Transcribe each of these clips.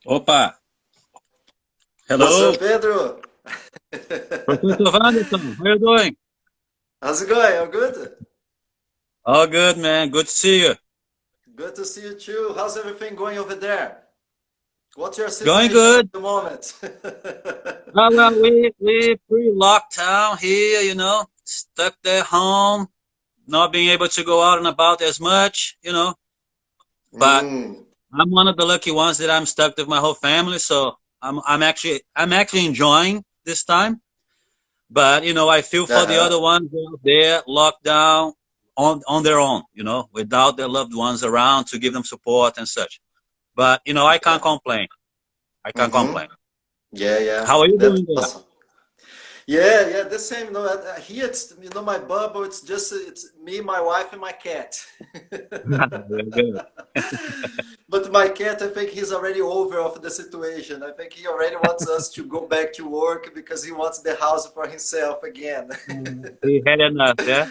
Opa, What's hello, up, Pedro? Professor Vanderson, how you doing? How's it going? All good? All good, man. Good to see you. Good to see you too. How's everything going over there? What's your Going situation at good. the moment? Well, we pretty locked down here, stuck there home, not being able to go out and about as much. But Mm, I'm one of the lucky ones that I'm stuck with my whole family, so I'm actually enjoying this time. But I feel for the other uh-huh. ones out there locked down on their own, without their loved ones around to give them support and such. But I can't Yeah. complain. I can't Mm-hmm. complain. Yeah, yeah. How are you That's doing there? awesome. Yeah, yeah, the same. Here it's my bubble. It's just it's me, my wife, and my cat. Very good. But my cat, I think he's already over of the situation. I think he already wants us to go back to work because he wants the house for himself again. He had enough, yeah?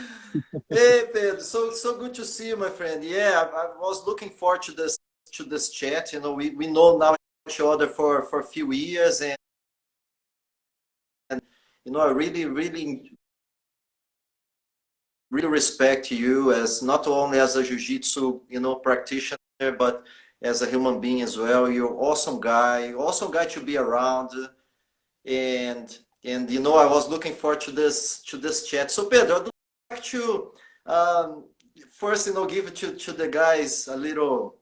Hey Pedro, so good to see you, my friend. Yeah, I was looking forward to this chat. We know now each other for a few years, and I really respect you as not only as a jiu-jitsu practitioner, but as a human being as well. You're awesome guy to be around, and I was looking forward to this chat. So Pedro, I'd like to um, first give it to the guys a little.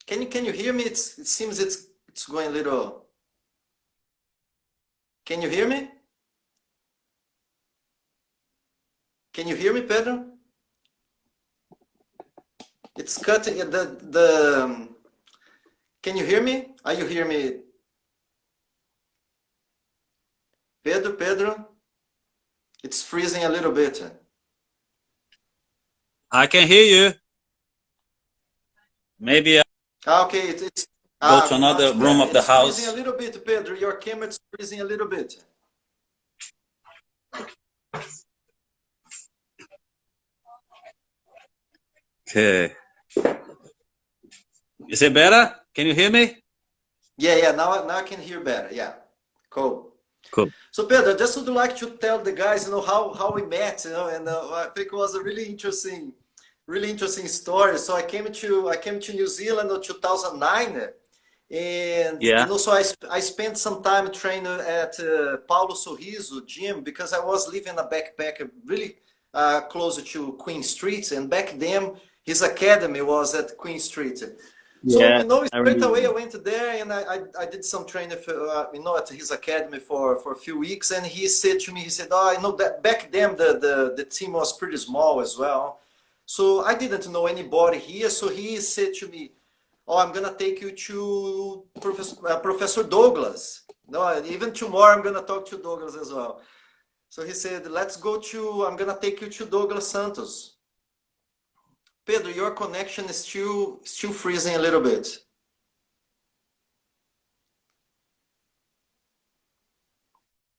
Can you hear me? It seems it's going a little. Can you hear me? Can you hear me, Pedro? It's cutting the. Can you hear me? Are you hear me, Pedro? It's freezing a little bit. I can hear you. Maybe I Okay, it's go to much another room better. of the It's freezing a house. little bit, Pedro. Your camera is freezing a little bit. Okay. Is it better? Can you hear me? Yeah, yeah. Now I can hear better. Yeah, cool. Cool. So Pedro, I just would like to tell the guys, how we met, and I think it was a really interesting story. So I came to New Zealand in 2009, and Yeah. so I spent some time training at Paulo Sorriso gym because I was living in a backpack really closer to Queen Street, and back then his academy was at Queen Street. So Yeah, I straight away I remember. went there and I did some training for, at his academy for a few weeks, and he said to me, he said, "Oh, I know that back then the team was pretty small as well, so I didn't know anybody here." So he said to me, "Oh, I'm gonna take you to Professor Douglas. No, even tomorrow I'm gonna talk to Douglas as well." So he said, "Let's go to. I'm gonna take you to Douglas Santos." Pedro, your connection is still freezing a little bit.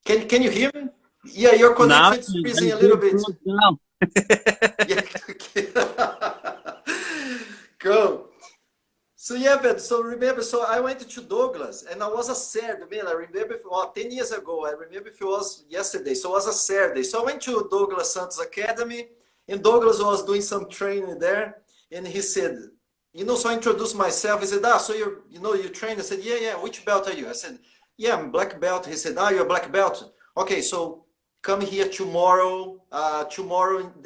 Can you hear me? Yeah, your Now connection is I freezing a little did bit. close down. Yeah. Cool. So yeah, but so remember, so I went to Douglas and I was a Saturday, man. I remember, 10 years ago. I remember if it was yesterday. So it was a Saturday. So I went to Douglas Santos Academy, and Douglas was doing some training there. And he said, so I introduced myself. He said, so you train? I said, yeah, yeah. Which belt are you? I said, yeah, I'm black belt. He said, you're a black belt. Okay, so come here tomorrow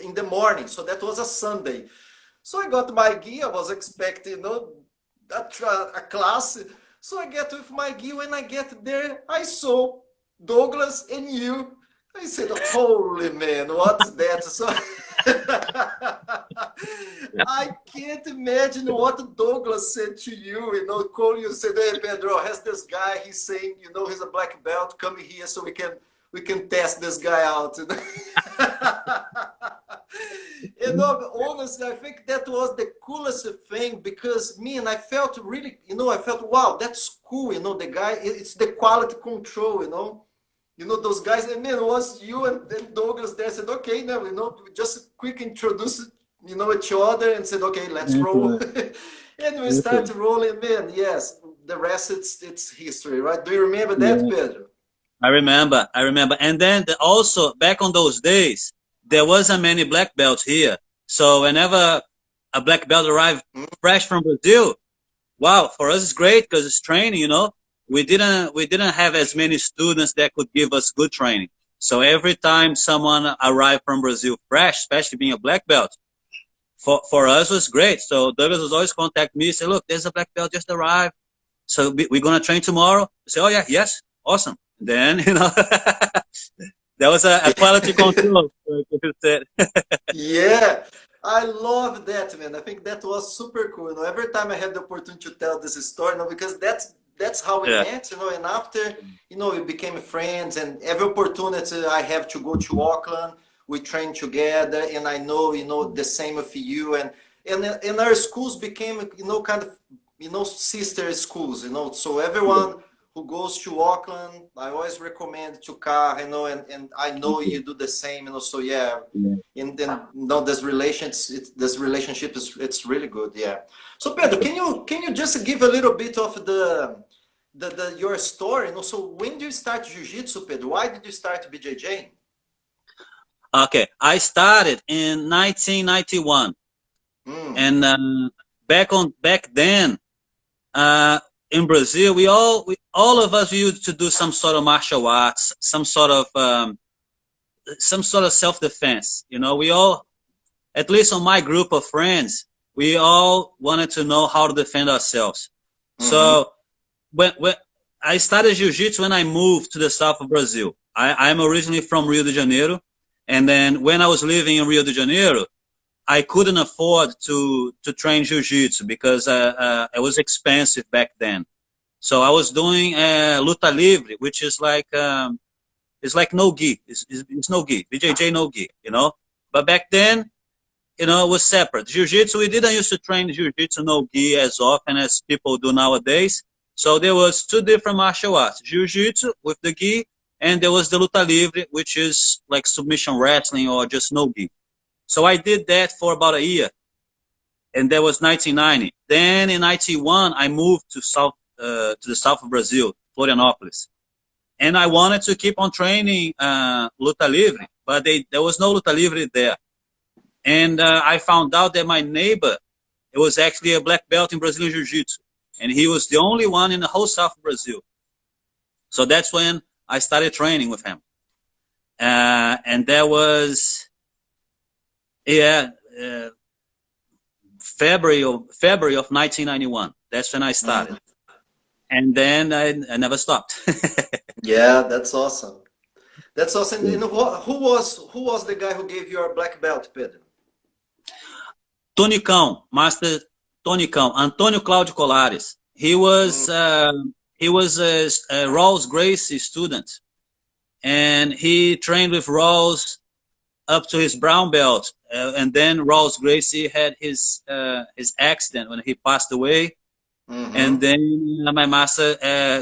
in the morning. So that was a Sunday. So I got my gi. I was expecting, a class. So I get with my gi. When I get there, I saw Douglas and you. I said, "Holy man, what's that?" So Yeah. I can't imagine what Douglas said to you. Call you, said, "Hey, Pedro, has this guy? He's saying, he's a black belt. Come here so we can test this guy out." Honestly, I think that was the coolest thing because I felt really, I felt, wow, that's cool. The guy, it's the quality control. Those guys, and man, it was you and Douglas there. Said, okay, now, we just quick introduce, each other and said, okay, let's roll. Okay. And we Okay. start rolling, man. Yes, the rest it's history, right? Do you remember that, Yeah. Pedro? I remember. I remember. And then also back on those days, there wasn't many black belts here. So whenever a black belt arrived Mm. fresh from Brazil, wow, for us it's great because it's training. You know, we didn't have as many students that could give us good training. So every time someone arrived from Brazil fresh, especially being a black belt, for us was great. So Douglas was always contact me, say, look, there's a black belt just arrived. So we're gonna train tomorrow. I say, oh yeah, yes, awesome. Then there was a quality control. Like you said. Yeah, I love that, man. I think that was super cool. You know, every time I have the opportunity to tell this story, you know, because that's how we Yeah, met, you know, and after, you know, we became friends, and every opportunity I have to go to Auckland, we train together, and I know, you know, the same with you, and our schools became, you know, kind of, you know, sister schools, you know, so yeah, everyone who goes to Auckland, I always recommend Tukaha, you know, and I know yeah, you do the same, you know, so yeah, yeah. and then no, this relationship is it's really good, yeah. So Pedro, can you just give a little bit of the your story, you know? So when did you start jiu-jitsu, Pedro? Why did you start BJJ? Okay, I started in 1991, Mm. and back then uh, in Brazil, we all of us used to do some sort of martial arts, some sort of self-defense. You know, we all, at least on my group of friends, we all wanted to know how to defend ourselves. Mm-hmm. So when I started jiu-jitsu when I moved to the south of Brazil. I'm originally from Rio de Janeiro, and then when I was living in Rio de Janeiro, I couldn't afford to train jiu-jitsu because it was expensive back then. So I was doing luta livre, which is like it's like no gi. It's no gi. BJJ no gi. You know. But back then, you know, it was separate. Jiu-jitsu, we didn't used to train jiu-jitsu no gi as often as people do nowadays. So there was two different martial arts: jiu-jitsu with the gi, and there was the luta livre, which is like submission wrestling or just no gi. So I did that for about a year, and that was 1990. Then in 91, I moved to the south of Brazil, Florianopolis, and I wanted to keep on training luta livre, but there was no luta livre there. And I found out that my neighbor, it was actually a black belt in Brazilian Jiu-Jitsu, and he was the only one in the whole south of Brazil. So that's when I started training with him, and that was yeah. Uh, February of 1991. That's when I started, Mm. and then I never stopped. Yeah, that's awesome. That's awesome. And who was the guy who gave you your black belt, Pedro? Tonicão, Master Tonicão, Antônio Cláudio Colares. Mm. He was a Rawls Gracie student, and he trained with Rawls up to his brown belt, and then Rawls Gracie had his accident when he passed away, and Mm-hmm. then my master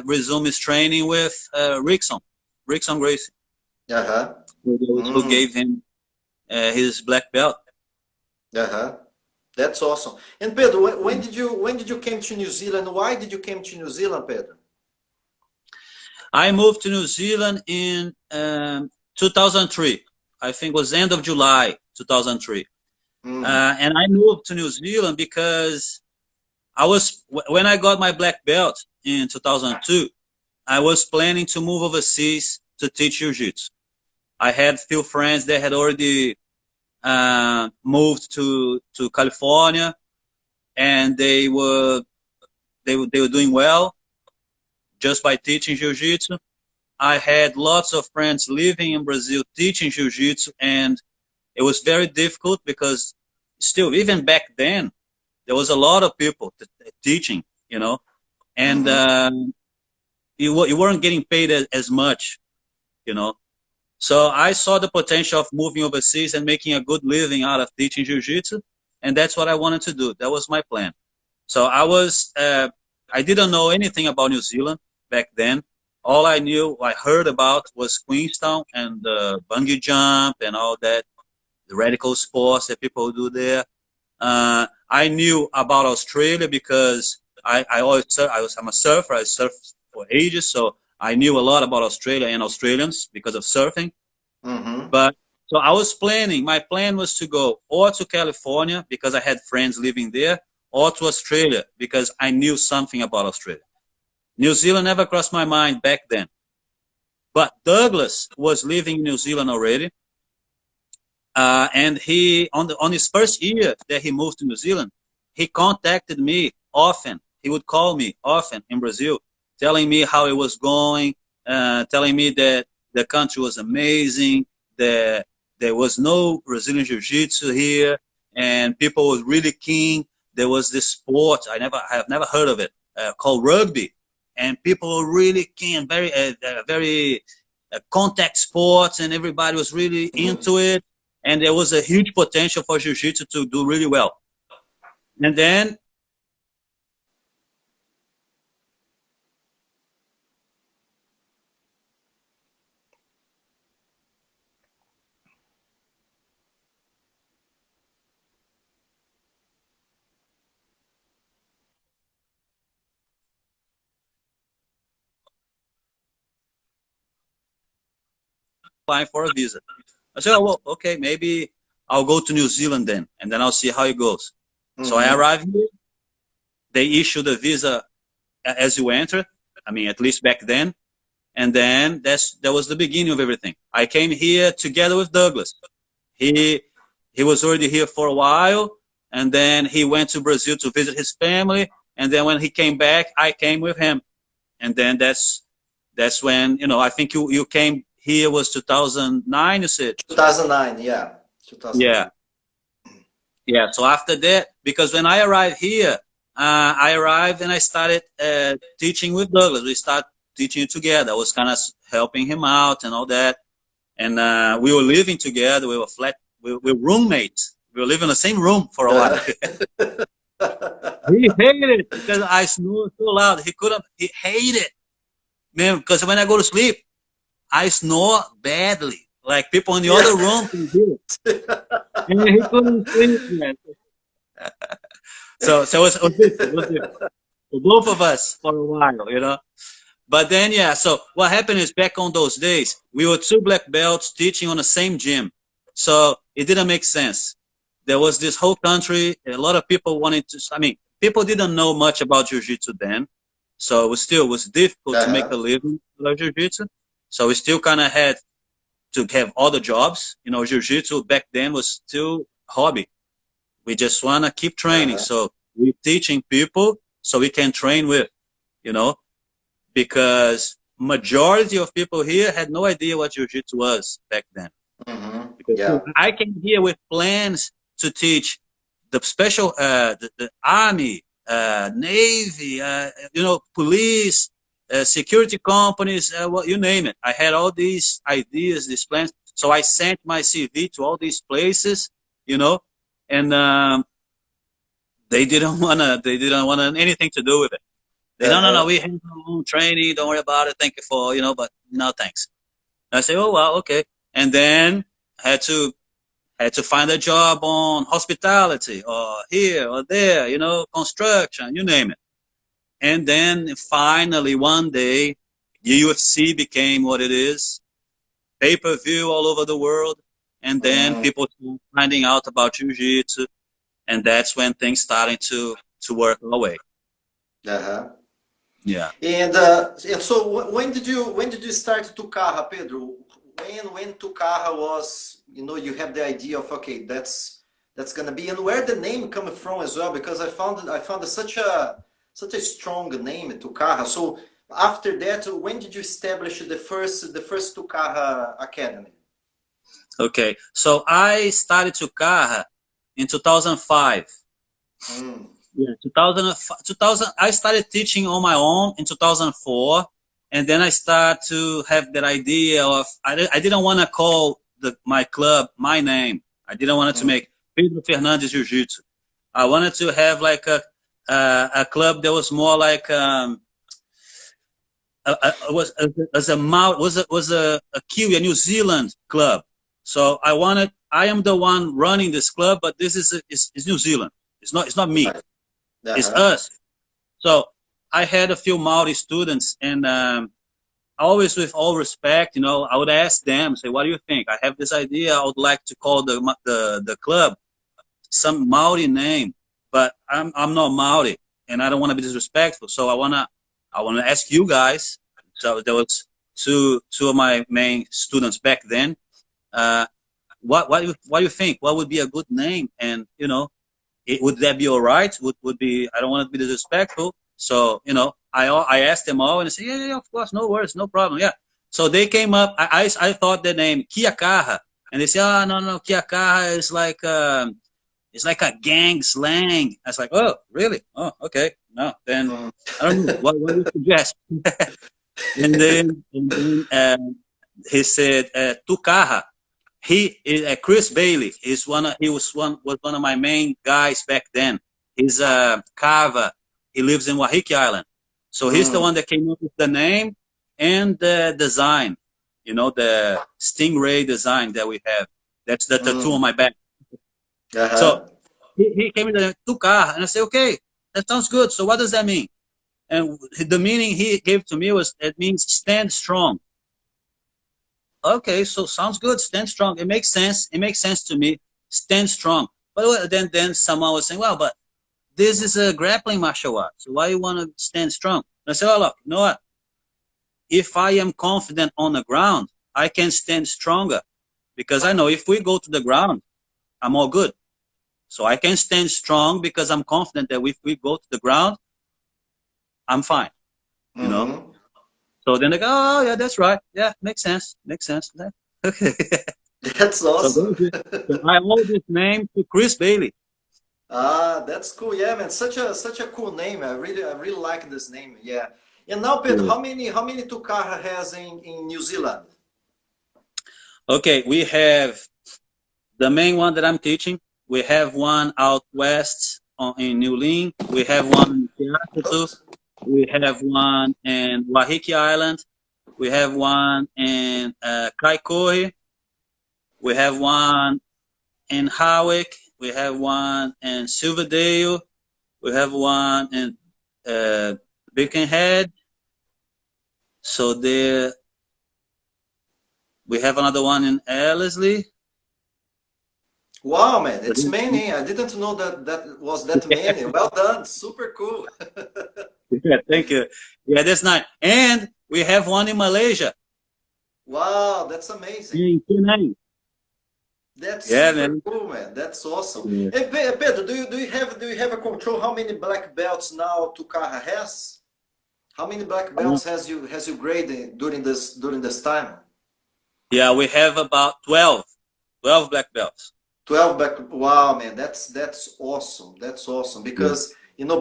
resumed his training with Rickson Gracie, Uh-huh. who Mm. gave him his black belt. Uh-huh. That's awesome. And Pedro, when did you came to New Zealand? Why did you came to New Zealand, Pedro? I moved to New Zealand in 2003. I think it was end of July 2003. Mm. And I moved to New Zealand because when I got my black belt in 2002, I was planning to move overseas to teach jiu-jitsu. I had few friends that had already moved to California, and they were doing well just by teaching jiu-jitsu. I had lots of friends living in Brazil teaching jiu-jitsu, and it was very difficult because still, even back then, there was a lot of people teaching, you know, and Mm-hmm. you weren't getting paid as much, you know. So I saw the potential of moving overseas and making a good living out of teaching jiu-jitsu, and that's what I wanted to do. That was my plan. So I didn't know anything about New Zealand back then. All I heard about was Queenstown and bungee jump and all that, the radical sports that people do there. I knew about Australia because I'm a surfer. I surfed for ages, so I knew a lot about Australia and Australians because of surfing. But so I was planning. My plan was to go or to California because I had friends living there, or to Australia because I knew something about Australia. New Zealand never crossed my mind back then. But Douglas was living in New Zealand already, and he on his first year that he moved to New Zealand, he contacted me often. He would call me often in Brazil, telling me how it was going, telling me that the country was amazing, that there was no Brazilian Jiu-Jitsu here, and people were really keen. There was this sport I have never heard of it called rugby, and people were really keen, very contact sports, and everybody was really into it, and there was a huge potential for Jiu-Jitsu to do really well. And then applying for a visa. I said, oh, well, okay, maybe I'll go to New Zealand then, and then I'll see how it goes. So I arrived here. They issued a visa as you enter. I mean, at least back then. And then that was the beginning of everything. I came here together with Douglas. He was already here for a while, and then he went to Brazil to visit his family. And then when he came back, I came with him. And then that's when, I think you came here was 2009, you said? 2009, yeah. 2009. Yeah. So after that, because when I arrived here, I arrived and I started teaching with Douglas. We started teaching together. I was kind of helping him out and all that. And we were living together. We were roommates. We were living in the same room for a while. He hated it because I snored so loud. He hated it. Man, because when I go to sleep, I snore badly. Like people in the other room can hear it. And he couldn't sleep, man. So it was different. For both of us for a while, But then, so what happened is back on those days, we were 2 black belts teaching on the same gym. So it didn't make sense. There was this whole country, a lot of people wanted to, people didn't know much about Jiu-Jitsu then. So it was difficult to make a living with Jiu-Jitsu. So we still kind of had to have other jobs. Jiu-Jitsu back then was still hobby. We just want to keep training. So we're teaching people so we can train with, because majority of people here had no idea what Jiu-Jitsu was back then. I came here with plans to teach the special, the Army, Navy, police, security companies, you name it. I had all these ideas, these plans. So I sent my CV to all these places, and they didn't want anything to do with it. They no, we have our own training. Don't worry about it. Thank you for, but no thanks. And I say, oh well, okay. And then I had to find a job on hospitality or here or there, construction, you name it. And then finally one day, the UFC became what it is, pay-per-view all over the world. And then people started finding out about Jiu-Jitsu. And that's when things started to work away. Yeah. And so when did you start Tukaha, Pedro? When Tukaha was, you have the idea of, okay, that's gonna be, and where the name coming from as well, because I found such a strong name, Tukaha. So after that, when did you establish the first Tukaha Academy? Okay, so I started Tukaha in 2005. Yeah, 2000. I started teaching on my own in 2004, and then I started to have that idea of I didn't want to call my club my name. I didn't want it to make Pedro Fernandes Jiu-Jitsu. I wanted to have like a club that was more like was a Kiwi, a New Zealand club. So I am the one running this club, but this is New Zealand. It's not me. It's us. So I had a few Maori students, and always with all respect, you know, I would ask them, say, what do you think? I have this idea. I would like to call the club some Maori name, but I'm not Maori, and I don't want to be disrespectful. So I wanna ask you guys. So there was two of my main students back then. Uh, what do you think? What would be a good name? And you know, would that be all right? Would be? I don't want to be disrespectful. So you know, I asked them all, and they said, yeah, yeah, of course, no worries, no problem, yeah. So they came up. I thought the name Kiakaha, and they said, oh no, Kiakaha is like it's like a gang slang. I was like, oh really? Oh okay. No, then I don't know. What do you suggest? And then he said Tukaha. He is Chris Bailey. He was one of my main guys back then. He's a carver. He lives in Waiheke Island. So he's the one that came up with the name and the design. You know, the stingray design that we have. That's the tattoo on my back. So he came in the Tukaha, and I said, okay, that sounds good. So what does that mean? And the meaning he gave to me was, it means stand strong. Okay, so sounds good. Stand strong. It makes sense. It makes sense to me. Stand strong. But then someone was saying, well, but this is a grappling martial art. So why you want to stand strong? And I said, oh, look, you know what? If I am confident on the ground, I can stand stronger, because I know if we go to the ground, I'm all good. So I can stand strong because I'm confident that if we go to the ground, I'm fine. You know? So then they go, oh yeah, that's right. Yeah, makes sense. Makes sense. Okay. That's awesome. So I owe this name to Chris Bailey. Ah, that's cool. Yeah, man, such a cool name. I really like this name. Yeah. And now, Pedro, how many Tukaha has in New Zealand? Okay, we have the main one that I'm teaching. We have one out west in New Lynn. We have one in Seattle. We have one in Waiheke Island. We have one in Kaikohe. We have one in Howick. We have one in Silverdale. We have one in Birkenhead. So there, we have another one in Ellerslie. Wow, man, it's many. I didn't know that was that many. Well done, super cool. Yeah, thank you. Yeah, that's nice. And we have one in Malaysia. Wow, that's amazing. In Penang. That's Yeah, super man. cool, man. That's awesome. Yeah. Hey, Pedro, do you have a control how many black belts now Tukaha has? How many black belts has you graded during this time? Yeah, we have about 12 black belts. 12 back. Wow, man, that's awesome. That's awesome because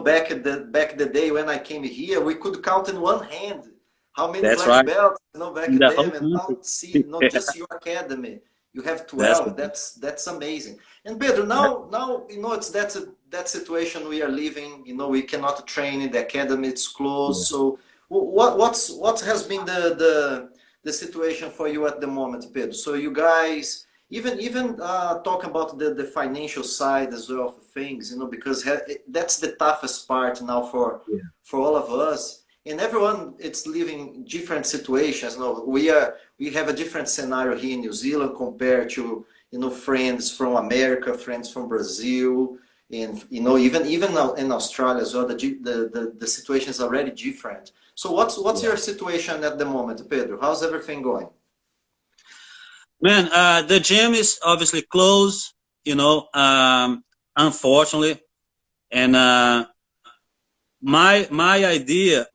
back the day when I came here, we could count in one hand how many That's black right. belts back In the then, whole and now country. see not just your academy, you have 12. That's amazing. And Pedro, now it's that situation we are living. We cannot train in the academy; it's closed. So what has been the situation for you at the moment, Pedro? So you guys. Even talk about the financial side as well of things, because that's the toughest part now for all of us, and everyone. It's living different situations. We have a different scenario here in New Zealand compared to friends from America, friends from Brazil, and even in Australia as well. The situation is already different. So what's your situation at the moment, Pedro? How's everything going? Man, the gym is obviously closed, unfortunately. And my idea,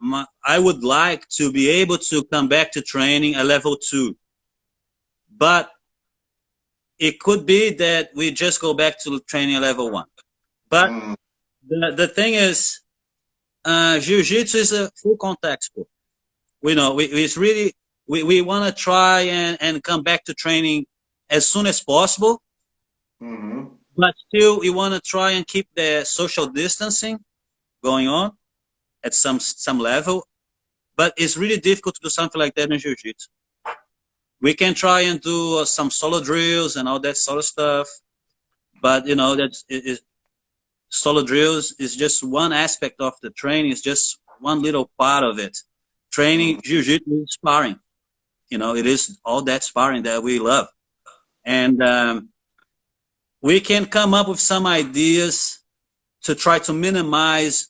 I would like to be able to come back to training at level 2. But it could be that we just go back to training at level 1. But the thing is, Jiu-Jitsu is a full contact sport. It's really... We want to try and come back to training as soon as possible, but still we want to try and keep the social distancing going on at some level. But it's really difficult to do something like that in Jiu-Jitsu. We can try and do some solo drills and all that sort of stuff, but solo drills is just one aspect of the training. It's just one little part of it. Training jiu-jitsu is sparring. You know, it is all that sparring that we love. And we can come up with some ideas to try to minimize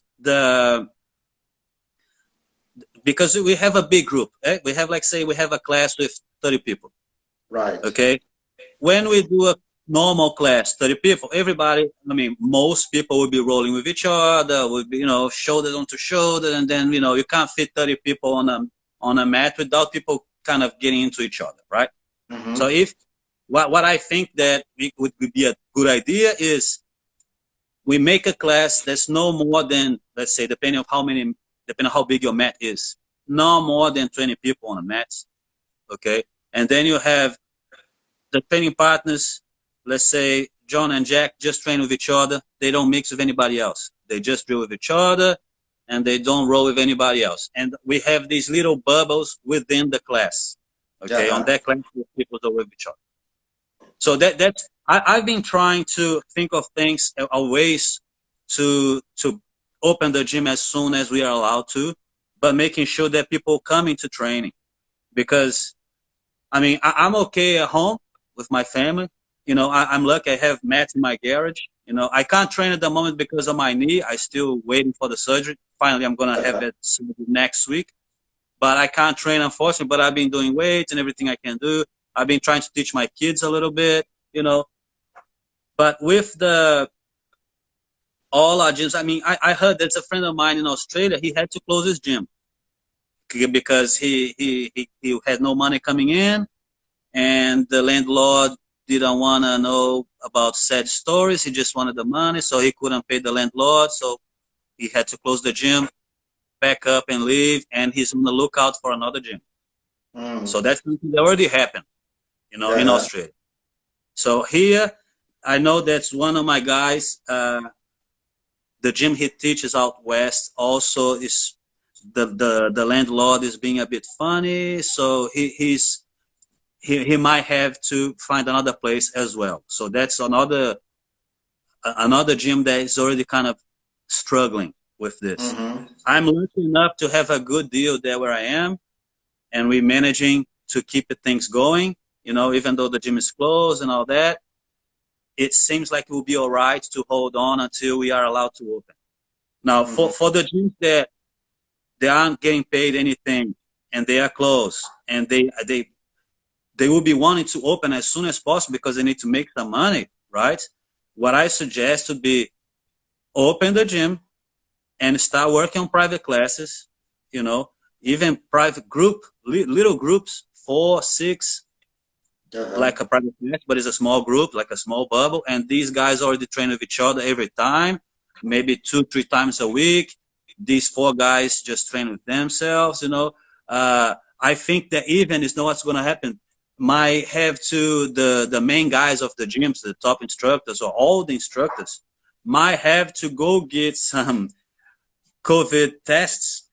because we have a big group. We have, like, say, we have a class with 30 people. Right. Okay. When we do a normal class, 30 people, everybody, I mean, most people will be rolling with each other, will be, you know, shoulder onto shoulder, and then, you know, you can't fit 30 people on a mat without people kind of getting into each other, right? So if what I think that would be a good idea is we make a class that's no more than, let's say, depending on how big your mat is, no more than 20 people on a mat, okay? And then you have the training partners, let's say John and Jack just train with each other. They don't mix with anybody else. They just drill with each other, and they don't roll with anybody else. And we have these little bubbles within the class, okay? On that class, people are with each other. So I've been trying to think of things, ways to open the gym as soon as we are allowed to, but making sure that people come into training. Because, I mean, I'm okay at home with my family. You know, I'm lucky I have mats in my garage. You know, I can't train at the moment because of my knee. I'm still waiting for the surgery. Finally, I'm going to have it next week. But I can't train, unfortunately. But I've been doing weights and everything I can do. I've been trying to teach my kids a little bit, you know. But with all our gyms, I mean, I heard there's a friend of mine in Australia. He had to close his gym because he had no money coming in, and the landlord didn't want to know about sad stories. He just wanted the money, so he couldn't pay the landlord. So he had to close the gym, pack up and leave, and he's on the lookout for another gym. So that's something that already happened, you know, in Australia. So here, I know that's one of my guys. The gym he teaches out west also is the landlord is being a bit funny, so he might have to find another place as well. So that's another gym that is already kind of struggling with this. I'm lucky enough to have a good deal there where I am, and we're managing to keep the things going. You know, even though the gym is closed and all that, it seems like it will be all right to hold on until we are allowed to open. Now, for the gyms that they aren't getting paid anything and they are closed, and they will be wanting to open as soon as possible because they need to make some money, right? What I suggest would be open the gym and start working on private classes, you know, even private group, little groups, 4, 6, like a private class, but it's a small group, like a small bubble. And these guys already train with each other every time, maybe 2, 3 times a week. These 4 guys just train with themselves, you know. I think that even is not what's going to happen. Might have to the main guys of the gyms, the top instructors or all the instructors, might have to go get some COVID tests,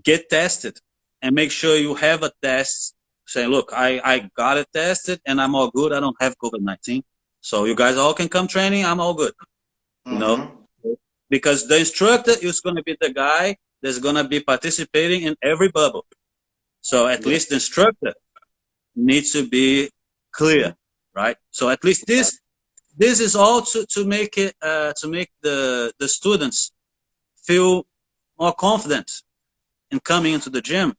get tested, and make sure you have a test saying, look, I got it tested and I'm all good. I don't have COVID-19. So you guys all can come training. I'm all good. You know, because the instructor is going to be the guy that's going to be participating in every bubble. So at least the instructor needs to be clear, right? So at least this is all to make it to make the students feel more confident in coming into the gym,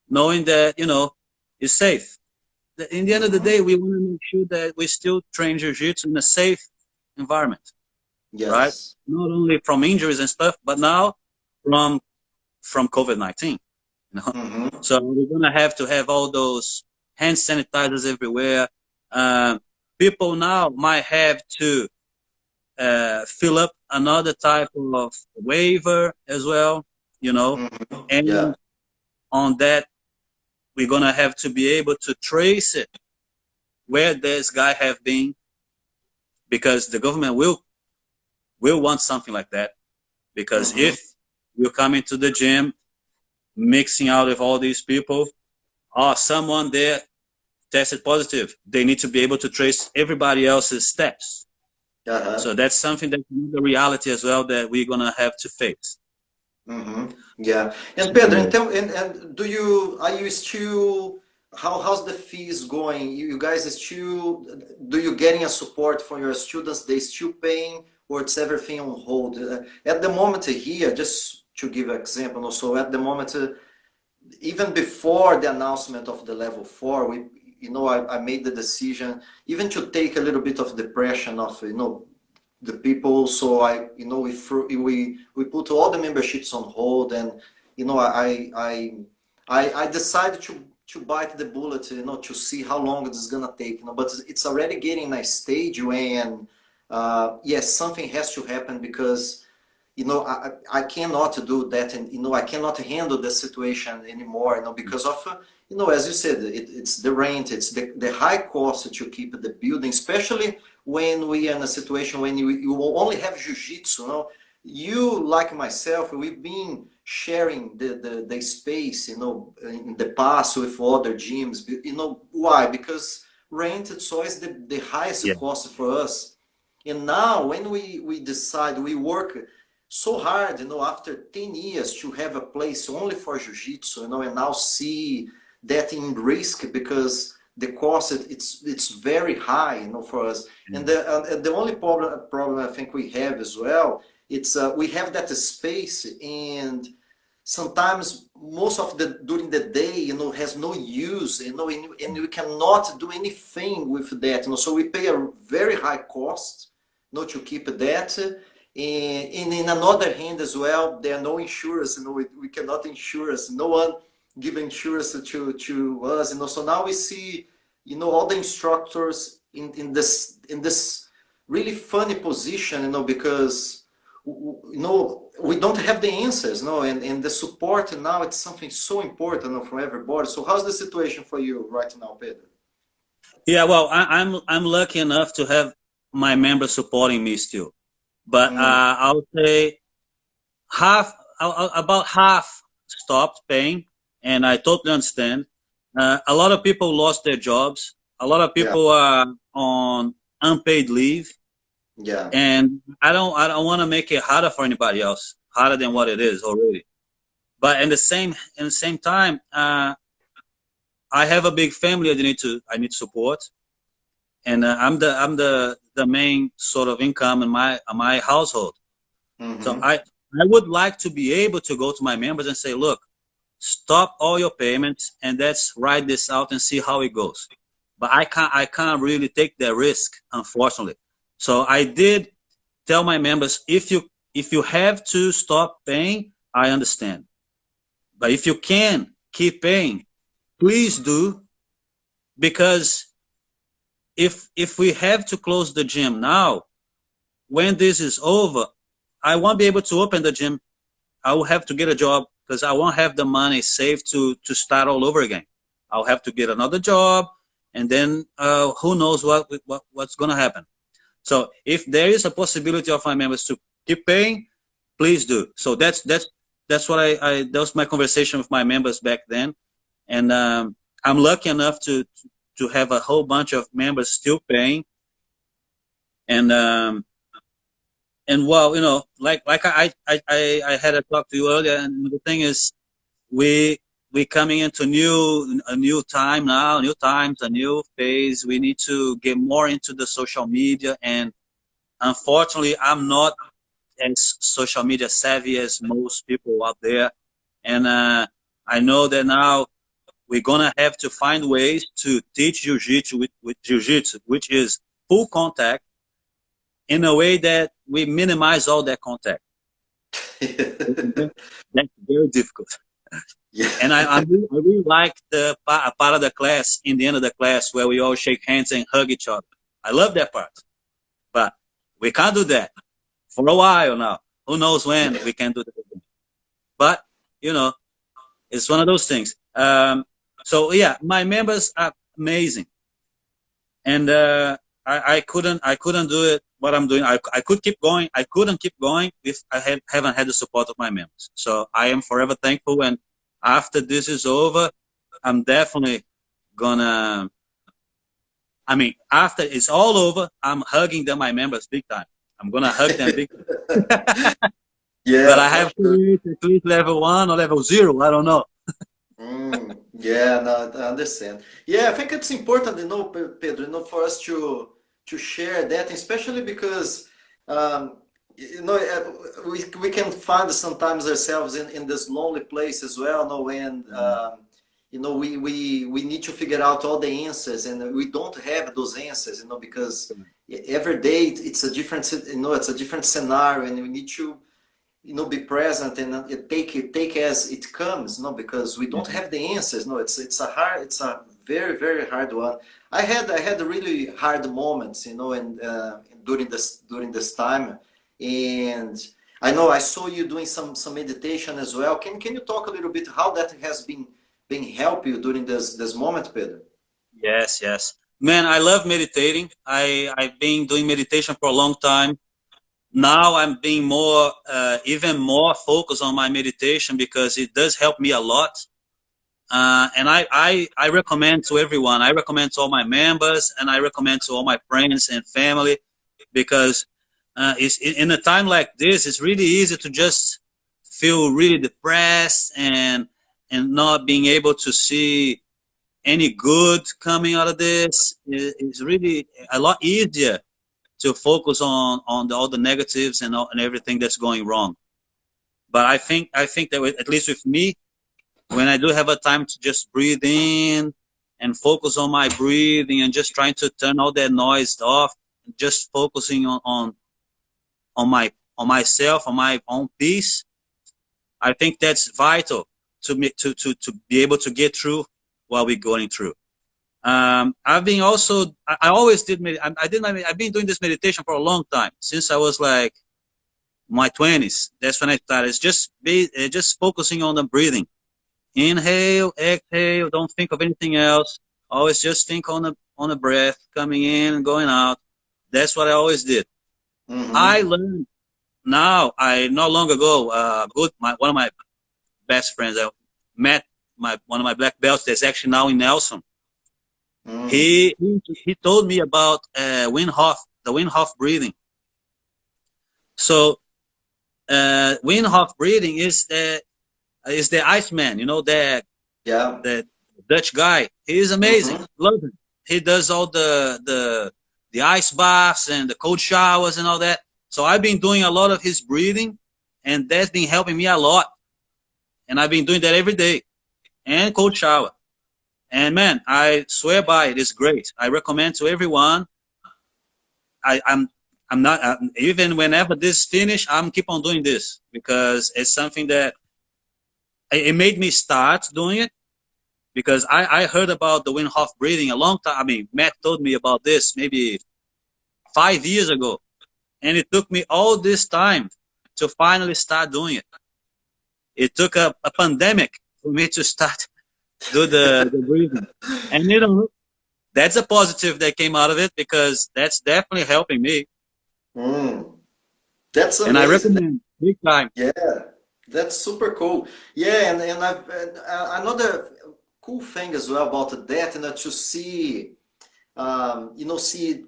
knowing that, you know, it's safe. In the end of the day, we want to make sure that we still train jiu-jitsu in a safe environment, right? Not only from injuries and stuff, but now from COVID-19. You know, so we're gonna have to have all those hand sanitizers everywhere. People now might have to fill up another type of waiver as well, you know, and on that, we're going to have to be able to trace it, where this guy have been, because the government will want something like that. Because if you come into the gym mixing out with all these people, someone there tested positive, they need to be able to trace everybody else's steps. Uh-huh. So that's something that's the reality as well that we're gonna have to face. Mm-hmm. Yeah. And Pedro, So, and are you still, how's the fees going? You guys still, do you getting a support from your students? They still paying, or it's everything on hold? At the moment here, just to give an example, so at the moment, even before the announcement of the level four, I made the decision even to take a little bit of the pressure of, the people. So we put all the memberships on hold, and I decided to bite the bullet, to see how long it's gonna take. But it's already getting a stage when, yes, something has to happen, because I cannot do that, and I cannot handle the situation anymore, because of, as you said, it's the rent, it's the high cost to keep the building, especially when we are in a situation when you only have jiu-jitsu. You, like myself, we've been sharing the space, in the past with other gyms. Why? Because rent, it's always the highest yeah, cost for us. And now when we decide, we work so hard, after 10 years, to have a place only for jiu-jitsu, and now see that in risk, because the cost, it's very high, for us. And the only problem I think we have as well, it's we have that space, and sometimes most of the during the day, has no use, and we cannot do anything with that, so we pay a very high cost, to keep that. And in another hand as well, there are no insurance, we cannot insure us, no one give insurance to us, so now we see, all the instructors in this really funny position, because we don't have the answers, and the support now, it's something so important, for everybody. So how's the situation for you right now, Pedro? yeah. Well, I'm lucky enough to have my members supporting me still, but Mm, I would say about half stopped paying, and I totally understand. A lot of people lost their jobs. A lot of yeah, people are on unpaid leave, yeah. and I don't want to make it harder for anybody else, harder than what it is already. But in the same time, I have a big family I need to support, and I'm the main sort of income in my household. So Mm-hmm. I would like to be able to go to my members and say, look, stop all your payments and let's ride this out and see how it goes. But I can't really take that risk, unfortunately. So I did tell my members, if you have to stop paying, I understand. But if you can keep paying, please do, because if we have to close the gym now, when this is over, I won't be able to open the gym. I will have to get a job because I won't have the money saved to start all over again. I'll have to get another job, and then who knows what's going to happen. So if there is a possibility of my members to keep paying, please do. So that's what that was my conversation with my members back then, and I'm lucky enough to have a whole bunch of members still paying, and well, like I had a talk to you earlier, and the thing is, we we coming into a new time now, new times, a new phase. We need to get more into the social media, and unfortunately, I'm not as social media savvy as most people out there, and I know that now we're gonna have to find ways to teach jiu-jitsu with jiu-jitsu, which is full contact, in a way that we minimize all that contact. That's very difficult. Yeah. And I really like the part of the class, in the end of the class, where we all shake hands and hug each other. I love that part. But we can't do that for a while now. Who knows when we can do that again. But, you know, it's one of those things. So, yeah, my members are amazing. And I couldn't do it, what I'm doing. I could keep going. I couldn't keep going if haven't had the support of my members. So I am forever thankful. And after this is over, I'm definitely gonna I mean, after it's all over, I'm hugging them, my members, big time. I'm gonna hug them big time. But Yeah, I for have to sure. reach at least level 1 or level 0. I don't know. Yeah, no, I understand. Yeah, I think it's important, Pedro, for us to share that, especially because we can find sometimes ourselves in this lonely place as well, when we need to figure out all the answers, and we don't have those answers, because every day it's a different, it's a different scenario, and we need to be present and take as it comes, because we don't have the answers. No, it's a very, very hard one. I had really hard moments, and during this time, and I know I saw you doing some meditation as well. Can you talk a little bit how that has been help you during this moment, Pedro? Yes, yes. Man, I love meditating. I've been doing meditation for a long time. Now I'm being more, even more focused on my meditation because it does help me a lot. And I recommend to everyone. I recommend to all my members, and I recommend to all my friends and family, because it's in a time like this, it's really easy to just feel really depressed and not being able to see any good coming out of this. It's really a lot easier to focus on all the negatives and everything that's going wrong. But I think that at least with me, when I do have a time to just breathe in and focus on my breathing and just trying to turn all that noise off, just focusing on myself, on my own peace, I think that's vital to me to be able to get through what we're going through. I've been also, I always did, I've been doing this meditation for a long time, since I was like my 20s. That's when I started. It's just focusing on the breathing. Inhale, exhale, don't think of anything else. Always just think on the breath coming in and going out. That's what I always did. I Mm-hmm. learned now, I not long ago, one of my best friends, I met one of my black belts that's actually now in Nelson. Mm. He told me about the Wim Hof breathing. So Wim Hof breathing is the Iceman, Yeah. the Dutch guy. He is amazing. Mm-hmm. Love him. He does all the ice baths and the cold showers and all that. So I've been doing a lot of his breathing, and that's been helping me a lot. And I've been doing that every day, and cold shower. And man, I swear by it. It's great. I recommend to everyone. I'm not even whenever this finish, I'm keep on doing this because it's something that it made me start doing it, because I heard about the Wim Hof breathing a long time. I mean, Matt told me about this maybe 5 years ago, and it took me all this time to finally start doing it. It took a pandemic for me to start do the breathing, and that's a positive that came out of it, because that's definitely helping me, Mm. That's and I amazing. recommend big time. Yeah, that's super cool. Yeah, and another cool thing as well about that, to see, see,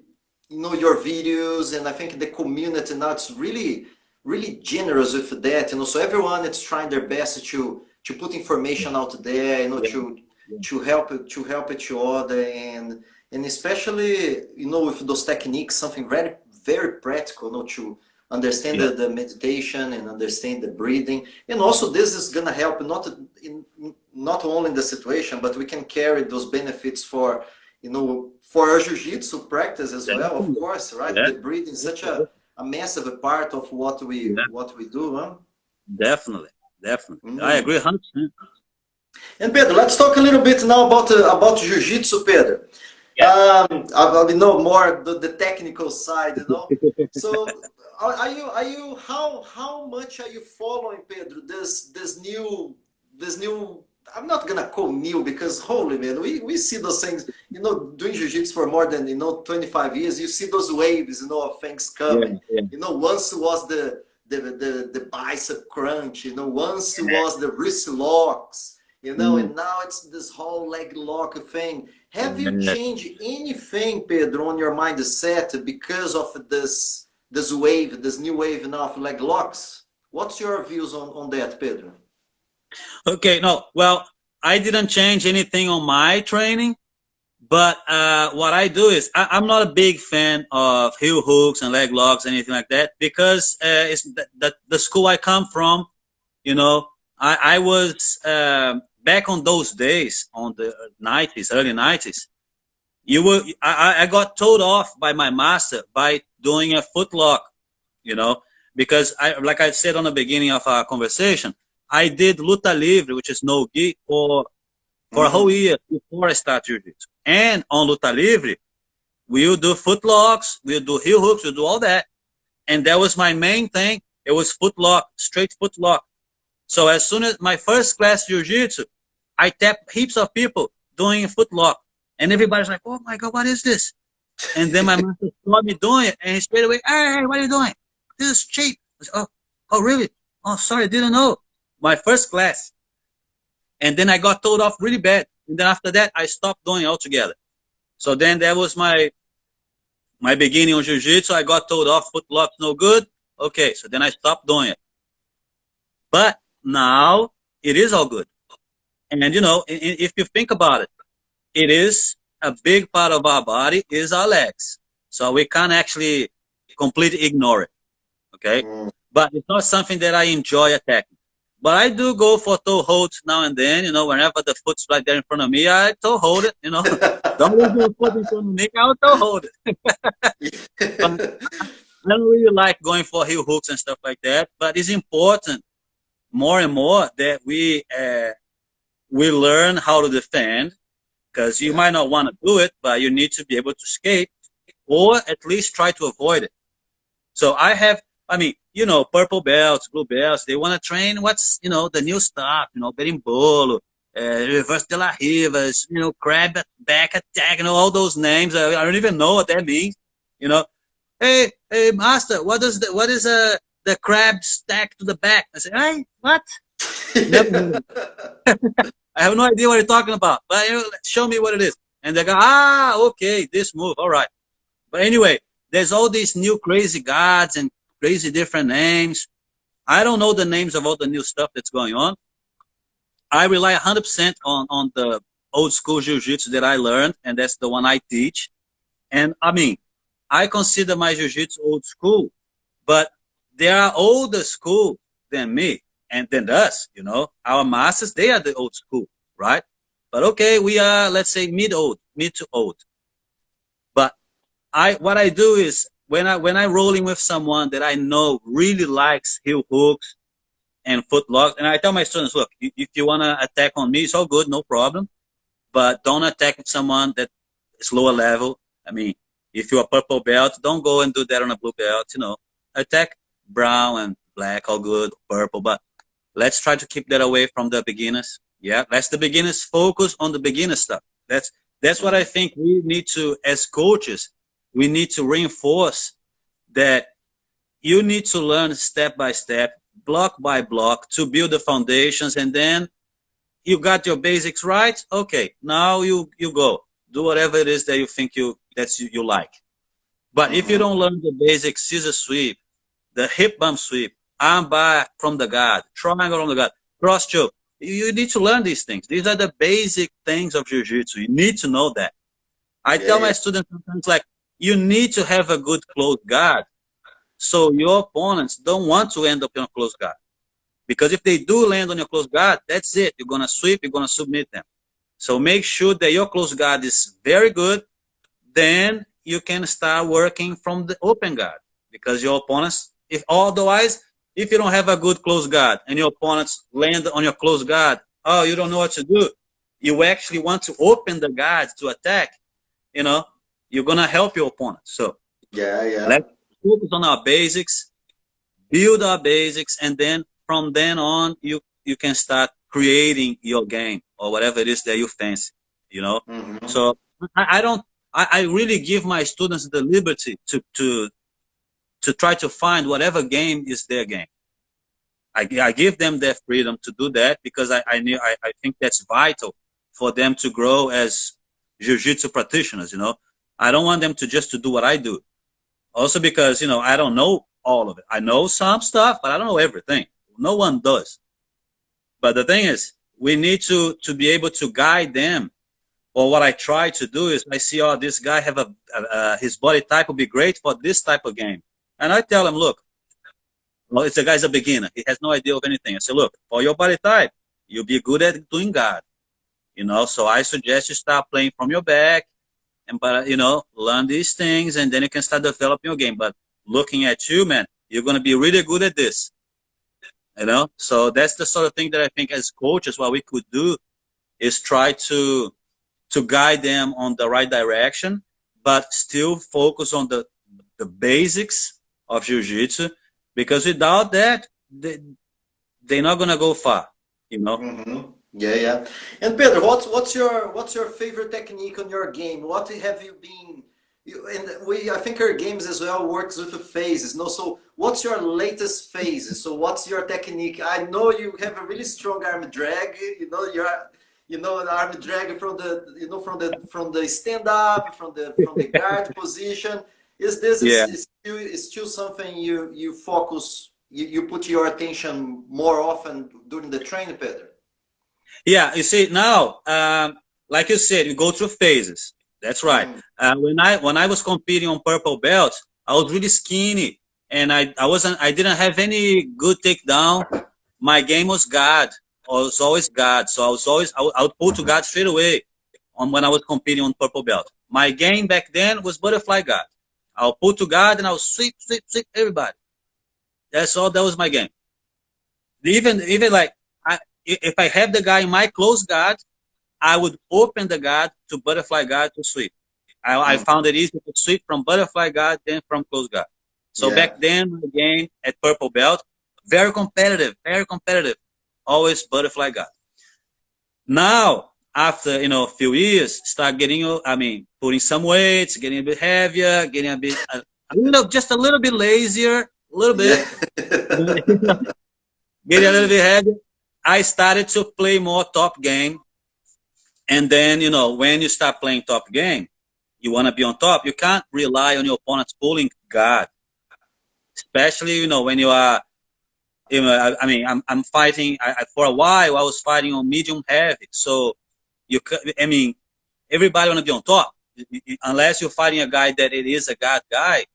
your videos, and I think the community now it's really, really generous with that, so everyone is trying their best to put information out there, Yeah, yeah, to help each other, and especially, with those techniques, something very, very practical, to understand yeah, the meditation and understand the breathing. And also this is gonna help not only in the situation, but we can carry those benefits for our jiu-jitsu practice as well, of definitely. course, right? Yeah, The breathing is such a massive part of yeah, what we do, huh? definitely, definitely. I Mm. agree 100%. And Pedro, let's talk a little bit now about jiu-jitsu, Pedro. Yeah. I know more the technical side. So, how much are you following, Pedro? This new. I'm not gonna call new because holy man, we see those things. Doing jiu-jitsu for more than 25 years. You see those waves, of things Yeah, coming. yeah, Once was the bicep crunch. Once it was the wrist locks. And now it's this whole leg lock thing. Have you changed anything, Pedro, on your mindset because of this wave, this new wave now of leg locks? What's your views on that, Pedro? Okay, no, well, I didn't change anything on my training, but what I do is I'm not a big fan of heel hooks and leg locks, anything like that, because it's the school I come from. You know, I was back on those days, on the 90s, early 90s. I got told off by my master by doing a foot lock, you know, because like I said on the beginning of our conversation, I did luta livre, which is no gi, for a whole year before I start jiu-jitsu. And on luta livre, we'll do foot locks, we'll do heel hooks, we'll do all that. And that was my main thing. It was foot lock, straight foot lock. So as soon as my first class jiu-jitsu, I tapped heaps of people doing a foot lock. And everybody's like, oh my God, what is this? And then my master saw me doing it, and he straight away, hey, what are you doing? This is cheap. I said, oh, really? Oh, sorry, I didn't know. My first class. And then I got told off really bad. And then after that, I stopped doing it altogether. So then that was my beginning on jiu-jitsu. I got told off, foot lock's no good. Okay, so then I stopped doing it. But now it is all good. And, you know, if you think about it, it is a big part of our body is our legs. So we can't actually completely ignore it. Okay? But it's not something that I enjoy attacking. But I do go for toe holds now and then, you know, whenever the foot's right there in front of me, I toe hold it, you know. Don't leave your foot in front of me, I'll toe hold it. But I don't really like going for heel hooks and stuff like that, but it's important more and more that we learn how to defend, because you might not want to do it, but you need to be able to escape or at least try to avoid it. So you know, purple belts, blue belts, they want to train what's, you know, the new stuff, you know, berimbolo, reverse de la rivas, you know, crab back attack, you know, all those names. I don't even know what that means, you know. Hey, master, what is the crab stack to the back? I say, hey, what? I have no idea what you're talking about, but you know, show me what it is. And they go, okay, this move, all right. But anyway, there's all these new crazy gods and crazy different names. I don't know the names of all the new stuff that's going on. I rely 100% on the old school jiu-jitsu that I learned, and that's the one I teach. And I mean, I consider my jiu-jitsu old school, but they are older school than me and than us, you know. Our masters, they are the old school, right? But okay, we are, let's say, mid to old. But what I do is, when I'm rolling with someone that I know really likes heel hooks and foot locks, and I tell my students, look, if you want to attack on me, it's all good, no problem. But don't attack someone that is lower level. I mean, if you're a purple belt, don't go and do that on a blue belt, you know. Attack brown and black, all good, purple, but let's try to keep that away from the beginners. Yeah, let's the beginners focus on the beginner stuff. That's what I think we need to, as coaches, we need to reinforce that you need to learn step by step, block by block, to build the foundations, and then you got your basics right. Okay, now you go do whatever it is that you think you like. But if you don't learn the basic scissor sweep, the hip bump sweep, arm bar from the guard, triangle from the guard, cross choke, you need to learn these things. These are the basic things of jiu-jitsu. You need to know that. I tell my students sometimes, like, you need to have a good close guard, so your opponents don't want to end up in a close guard. Because if they do land on your close guard, that's it. You're going to sweep, you're going to submit them. So make sure that your close guard is very good. Then you can start working from the open guard. Because your opponents, if you don't have a good close guard and your opponents land on your close guard, oh, you don't know what to do. You actually want to open the guard to attack, you know. You're going to help your opponent. So let's focus on our basics, build our basics, and then from then on, you can start creating your game or whatever it is that you fancy, you know. So I really give my students the liberty to try to find whatever game is their game. I give them their freedom to do that, because I think that's vital for them to grow as jiu-jitsu practitioners, you know. I don't want them to just to do what I do. Also because, you know, I don't know all of it. I know some stuff, but I don't know everything. No one does. But the thing is, we need to be able to guide them. Or what I try to do is I see, oh, this guy have his body type would be great for this type of game. And I tell him, look, well, it's a guy's a beginner. He has no idea of anything. I say, look, for your body type, you'll be good at doing guard. You know, so I suggest you start playing from your back and, but, you know, learn these things and then you can start developing your game. But looking at you, man, you're going to be really good at this. You know, so that's the sort of thing that I think as coaches, what we could do is try to guide them on the right direction, but still focus on the basics of jiu-jitsu, because without that, they're not going to go far, you know? Mm-hmm. Yeah, yeah. And Pedro, what's your favorite technique on your game? What have you been? I think our games as well works with the phases. No, so what's your latest phase? So what's your technique? I know you have a really strong arm drag. You know, an arm drag from the stand up, from the guard position. Is this still something you focus? You put your attention more often during the training, Pedro? Yeah, you see now, like you said, you go through phases. That's right. When I was competing on purple belt, I was really skinny, and I didn't have any good takedown. My game was guard. I was always guard, so I would pull to guard straight away when I was competing on purple belt. My game back then was butterfly guard. I'll pull to guard and I'll sweep everybody. That was my game. Even like if I have the guy in my close guard, I would open the guard to butterfly guard to sweep. I found it easier to sweep from butterfly guard than from close guard. So back then, my game at purple belt, very competitive, always butterfly guard. Now, after, a few years, start getting, putting some weights, getting a bit heavier, getting just a little bit lazier, a little bit, getting a little bit heavier. I started to play more top game. And then, when you start playing top game, you want to be on top. You can't rely on your opponent's pulling guard. Especially, when you are, I'm fighting, for a while, I was fighting on medium heavy. So, everybody want to be on top. Unless you're fighting a guy that it is a guard guy,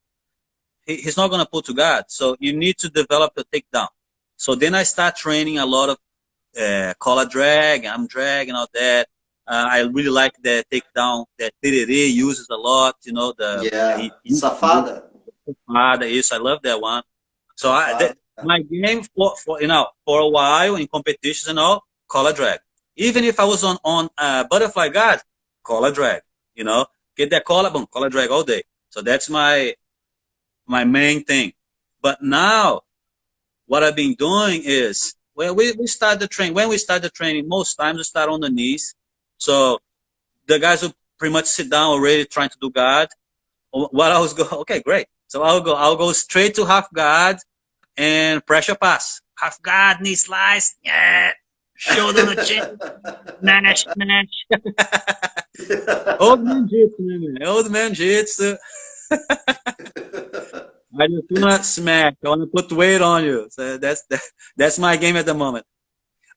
he's not going to pull to guard. So, you need to develop your takedown. So, then I start training a lot of collar drag, arm drag, and all that. I really like the takedown that Tererê uses a lot, Safada. Yes, I love that one. So my game for a while in competitions and all, collar drag. Even if I was on butterfly guard, collar drag. Get that collar, boom, collar drag all day. So that's my main thing. But now, what I've been doing is when we start the training, most times we start on the knees. So the guys will pretty much sit down already trying to do guard. What I was okay, great. So I'll go straight to half guard and pressure pass. Half guard, knee slice, yeah, shoulder on the chin, smash. Old man jitsu, man. Old man jitsu. I just want to smack. I want to put weight on you. So that's my game at the moment.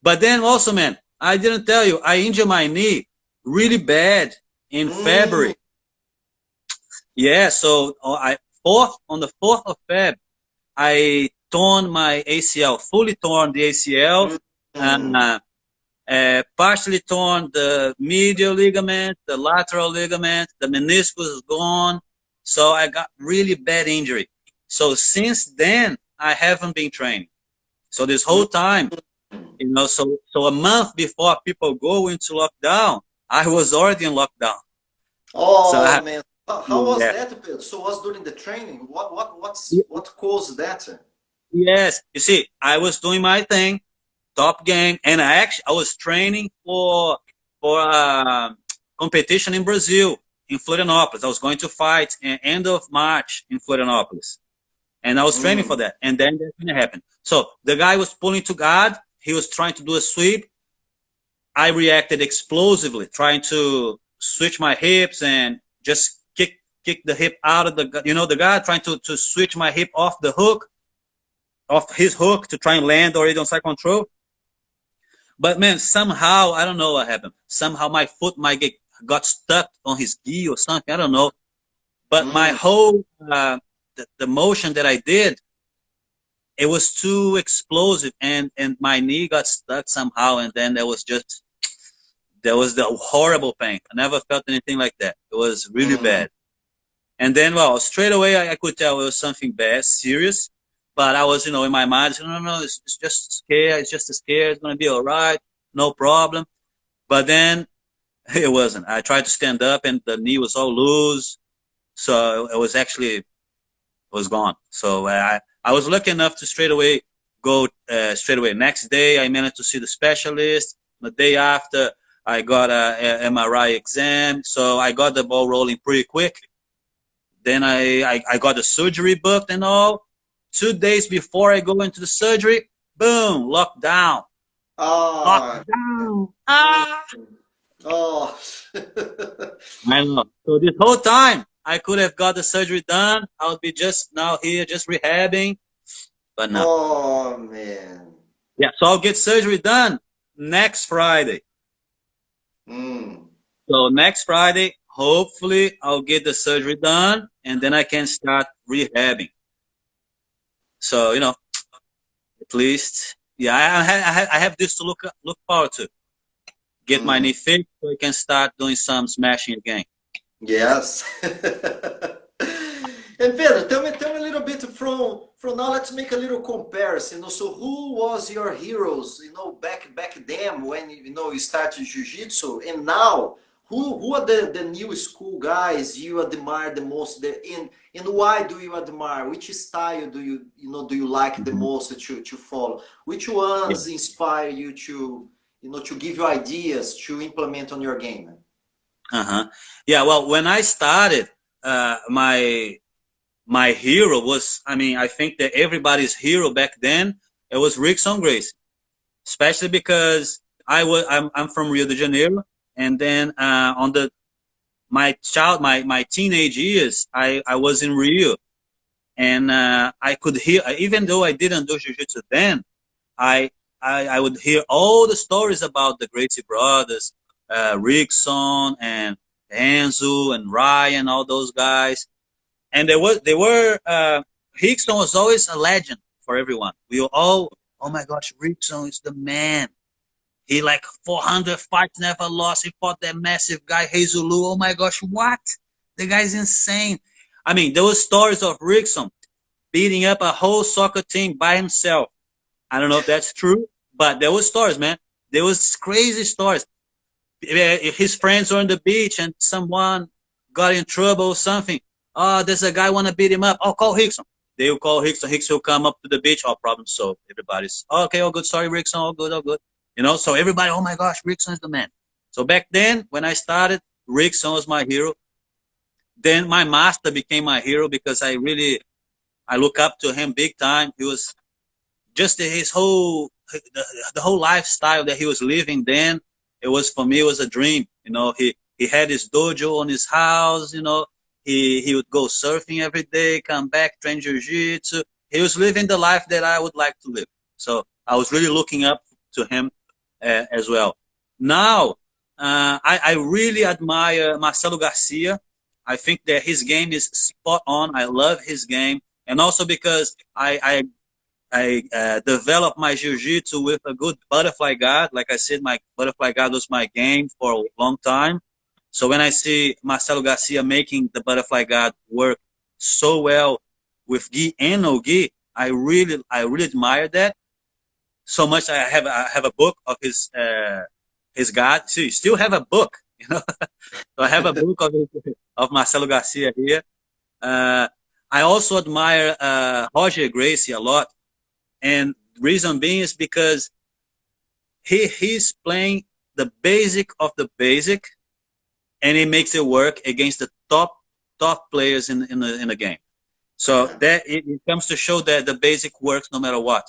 But then also, man, I didn't tell you, I injured my knee really bad in February. Yeah, so on the 4th of Feb, I torn my ACL, fully torn the ACL, and partially torn the medial ligament, the lateral ligament, the meniscus is gone. So I got really bad injury. So since then, I haven't been training. So this whole time, so a month before people go into lockdown, I was already in lockdown. Oh, so man. How was that, Pedro? So was during the training? What caused that? Yes. You see, I was doing my thing, top game, and I was training for competition in Brazil, in Florianópolis. I was going to fight end of March in Florianópolis. And I was training for that. And then that didn't happen. So the guy was pulling to guard. He was trying to do a sweep. I reacted explosively, trying to switch my hips and just kick the hip out of the guy trying to switch my hip off his hook to try and land already on side control. But man, somehow, I don't know what happened. Somehow my foot got stuck on his gi or something. I don't know. But my whole, the motion that I did, it was too explosive, and my knee got stuck somehow, and then there was the horrible pain. I never felt anything like that. It was really bad. And then, well, straight away I could tell it was something bad, serious. But I was, in my mind, no, it's just scared. It's just a scare. It's gonna be all right, no problem. But then it wasn't. I tried to stand up, and the knee was all loose, so it was gone. So I was lucky enough to straight away go straight away. Next day, I managed to see the specialist. The day after, I got a MRI exam, so I got the ball rolling pretty quick. Then I got the surgery booked and all. 2 days before I go into the surgery, boom, lockdown. Oh. Lockdown. Ah. Oh. I know. So this whole time, I could have got the surgery done. I would be just now here, just rehabbing. But no. Oh, man. Yeah, so I'll get surgery done next Friday. So next Friday, hopefully, I'll get the surgery done, and then I can start rehabbing. So, at least, yeah, I have this to look forward to. Get my knee fixed so I can start doing some smashing again. Yes. And Pedro, tell me a little bit from now. Let's make a little comparison. So, who was your heroes? Back then when you started jiu-jitsu, and now who are the new school guys you admire the most? And why do you admire? Which style do you like the most to follow? Which ones inspire you to give you ideas to implement on your game? Yeah. Well, when I started, my hero was, I think that everybody's hero back then, it was Rickson Gracie, especially because I'm from Rio de Janeiro, and then on my teenage years, I was in Rio, and I could hear, even though I didn't do jiu-jitsu then, I would hear all the stories about the Gracie brothers, Rickson and Enzo and Ryan, all those guys. And Rickson was always a legend for everyone. We were all, oh my gosh, Rickson is the man. He 400 fights, never lost. He fought that massive guy, Hazulu. Oh my gosh, what? The guy's insane. There were stories of Rickson beating up a whole soccer team by himself. I don't know if that's true, but there were stories, man. There was crazy stories. If his friends were on the beach and someone got in trouble or something, oh, there's a guy want to beat him up. Oh, call Rickson. They will call Rickson. Rickson will come up to the beach. All problem solved. Everybody's, okay, all good. Sorry, Rickson. All good, all good. So everybody, oh my gosh, Rickson is the man. So back then, when I started, Rickson was my hero. Then my master became my hero because I look up to him big time. He was just the whole lifestyle that he was living then. For me, it was a dream. He had his dojo on his house, He would go surfing every day, come back, train jiu-jitsu. He was living the life that I would like to live. So I was really looking up to him as well. Now, I really admire Marcelo Garcia. I think that his game is spot on. I love his game. And also because I developed my jiu-jitsu with a good butterfly guard. Like I said, my butterfly guard was my game for a long time. So when I see Marcelo Garcia making the butterfly guard work so well with gi and no gi, I really admire that. So much I have a book of his guard. So you still have a book, So I have a book of Marcelo Garcia here. I also admire Roger Gracie a lot, and reason being is because he's playing the basic of the basic. And he makes it work against the top players in the game. So that it comes to show that the basic works no matter what.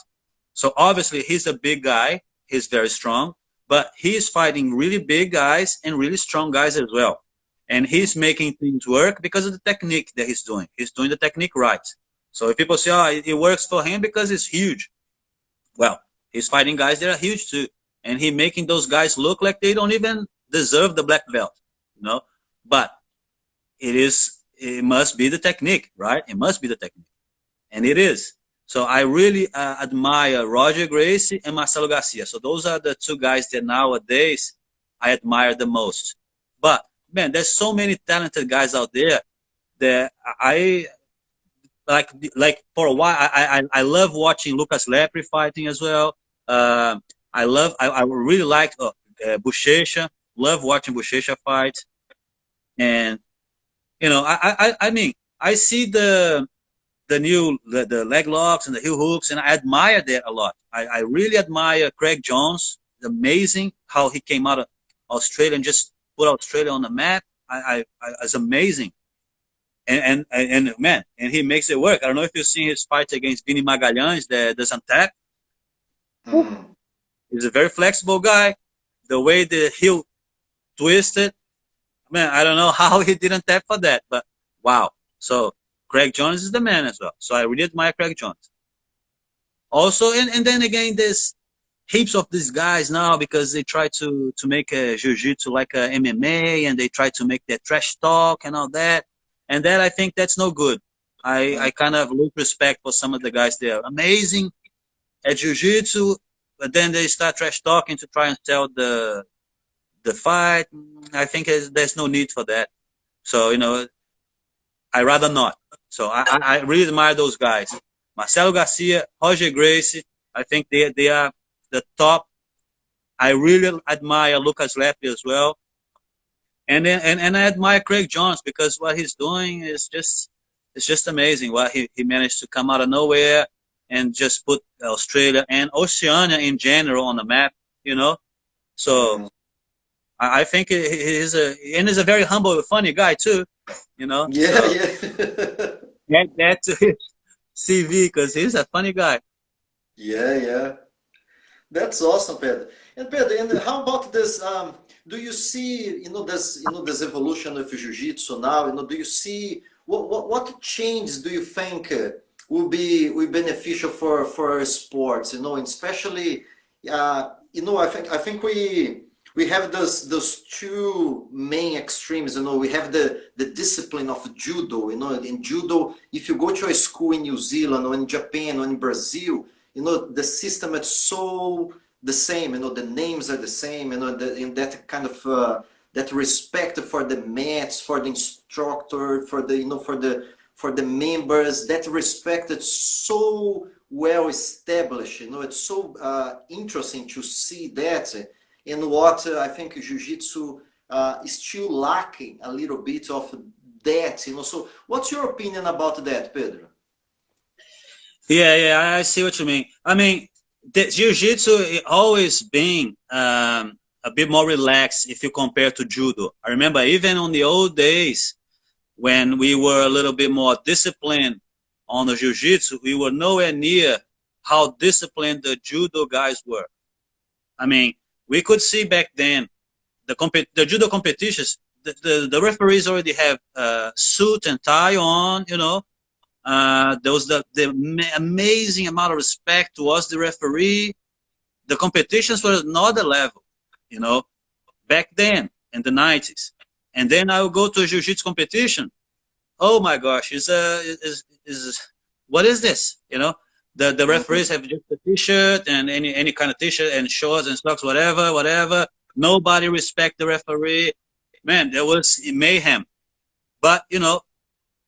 So obviously he's a big guy. He's very strong. but he's fighting really big guys and really strong guys as well. And he's making things work because of the technique that he's doing. He's doing the technique right. So if people say, oh, it works for him because he's huge. Well, he's fighting guys that are huge too. And he making those guys look like they don't even deserve the black belt, you know? But it must be the technique, right? It must be the technique. And it is. So I really admire Roger Gracie and Marcelo Garcia. So those are the two guys that nowadays I admire the most. But man, there's so many talented guys out there that I like for a while. I love watching Lucas Lepre fighting as well. I really like Buchecha. Love watching Buchecha fight. And you know, I mean, I see the leg locks and the heel hooks, and I admire that a lot. I really admire Craig Jones. It's amazing how he came out of Australia and just put Australia on the map. It's amazing. And man, and he makes it work. I don't know if you've seen his fight against Vini Magalhães, the Zantep. Mm-hmm. He's a very flexible guy. The way the heel twisted, man, I don't know how he didn't tap for that, but wow. So Craig Jones is the man as well. So I really admire Craig Jones. Also, and then again, there's heaps of these guys now because they try to make a jiu-jitsu like a MMA, and they try to make that trash talk and all that. And that, I think that's no good. I kind of lose respect for some of the guys. They're amazing at jiu-jitsu, but then they start trash talking to try and sell the fight. I think there's no need for that. So, you know, I rather not. So I really admire those guys. Marcelo Garcia, Roger Gracie, I think they are the top. I really admire Lucas Lepre as well. And I admire Craig Jones because what he's doing is just amazing. What he managed to come out of nowhere and just put Australia and Oceania in general on the map, you know. So I think he's a very humble, funny guy too, you know. Yeah, so, yeah. Add that to his CV because he's a funny guy. Yeah. That's awesome, Pedro. And Pedro, and how about this? Do you see, this evolution of jiu-jitsu now? Do you see what changes do you think will be beneficial for sports? Especially, I think we have those two main extremes. We have the discipline of judo. In judo, if you go to a school in New Zealand or in Japan or in Brazil, the system is so the same. The names are the same. In that kind of that respect for the mats, for the instructor, for the members. That respect is so well established. It's so interesting to see that. And what I think Jiu-Jitsu is still lacking a little bit of that. So what's your opinion about that, Pedro? Yeah, I see what you mean. I mean, the Jiu-Jitsu always been a bit more relaxed if you compare to Judo. I remember even on the old days when we were a little bit more disciplined on the Jiu-Jitsu, we were nowhere near how disciplined the Judo guys were. I mean, we could see back then the Judo competitions, the referees already have suit and tie on, there was the amazing amount of respect towards the referee. The competitions were another level, back then in the 90s. And then I would go to a jiu-jitsu competition. Oh my gosh, what is this? The referees have just a t-shirt and any kind of t-shirt and shorts and socks, whatever. Nobody respect the referee. Man, there was mayhem. But,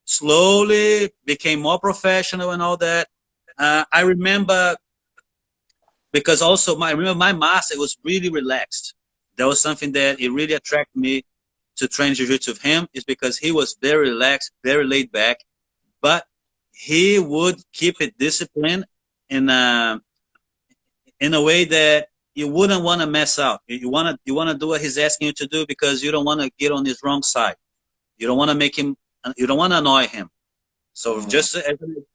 slowly became more professional and all that. I remember, because also my master was really relaxed. That was something that it really attracted me to train jiu-jitsu with him, is because he was very relaxed, very laid back, but he would keep it disciplined in a way that you wouldn't want to mess up. You want to do what he's asking you to do because you don't want to get on his wrong side. You don't want to annoy him. So just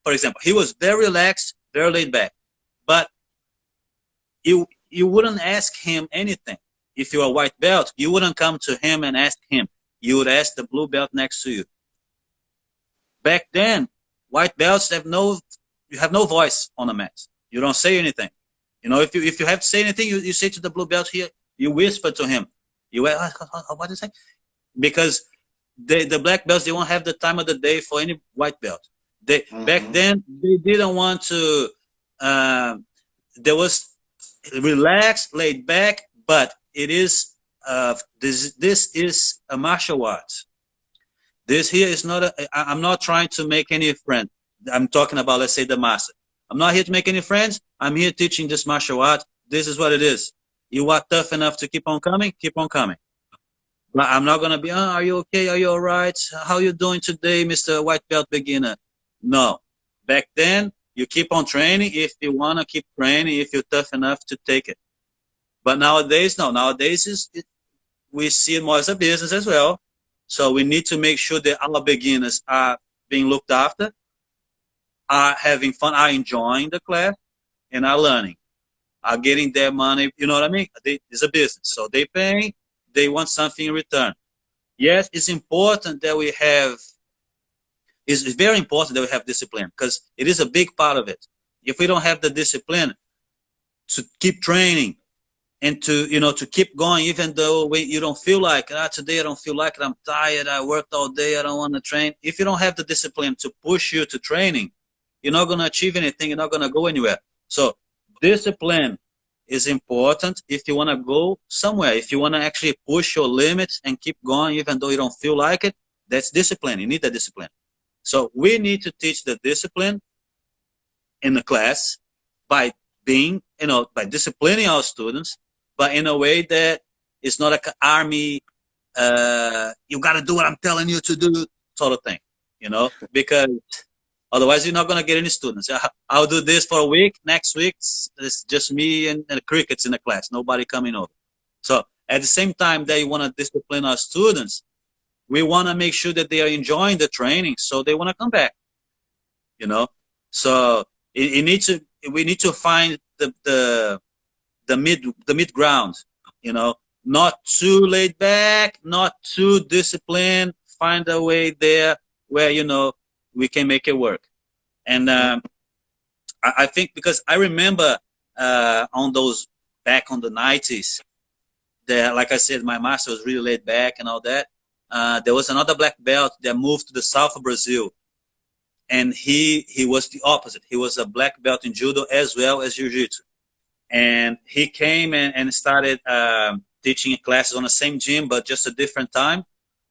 for example, he was very relaxed, very laid back, but you wouldn't ask him anything. If you're a white belt, you wouldn't come to him and ask him. You would ask the blue belt next to you. Back then, white belts you have no voice on the mat. You don't say anything. You know, if you have to say anything, you say to the blue belt here, you whisper to him. You what is that? Because the black belts, they won't have the time of the day for any white belt. Back then, they didn't want to, there was relaxed, laid back, but it is, this is a martial art. This here is not I'm not trying to make any friend. I'm talking about, let's say, the master. I'm not here to make any friends. I'm here teaching this martial art. This is what it is. You are tough enough to keep on coming, keep on coming. But I'm not going to be, oh, are you okay? Are you all right? How you doing today, Mr. White Belt Beginner? No. Back then, you keep on training if you want to keep training, if you're tough enough to take it. But nowadays, no. Nowadays, we see it more as a business as well. So we need to make sure that our beginners are being looked after, are having fun, are enjoying the class, and are learning, are getting their money. You know what I mean? It's a business. So they pay, they want something in return. Yes, it's important that we have, it's very important that we have discipline, because it is a big part of it. If we don't have the discipline to keep training and to, you know, to keep going, even though you don't feel like, today I don't feel like it, I'm tired, I worked all day, I don't want to train. If you don't have the discipline to push you to training, you're not going to achieve anything, you're not going to go anywhere. So discipline is important if you want to go somewhere. If you want to actually push your limits and keep going even though you don't feel like it, that's discipline. You need that discipline. So we need to teach the discipline in the class by being, you know, by disciplining our students, but in a way that it's not like an army, you got to do what I'm telling you to do sort of thing, you know, because otherwise you're not going to get any students. I'll do this for a week. Next week, it's just me and the crickets in the class, nobody coming over. So at the same time that you want to discipline our students, we want to make sure that they are enjoying the training, so they want to come back, you know. So we need to find the mid ground, you know, not too laid back, not too disciplined. Find a way there where, you know, we can make it work. And I think, because I remember on those back on the 90s, that, like I said, my master was really laid back and all that. There was another black belt that moved to the south of Brazil, and he was the opposite. He was a black belt in judo as well as jiu-jitsu. And he came and started teaching classes on the same gym, but just a different time.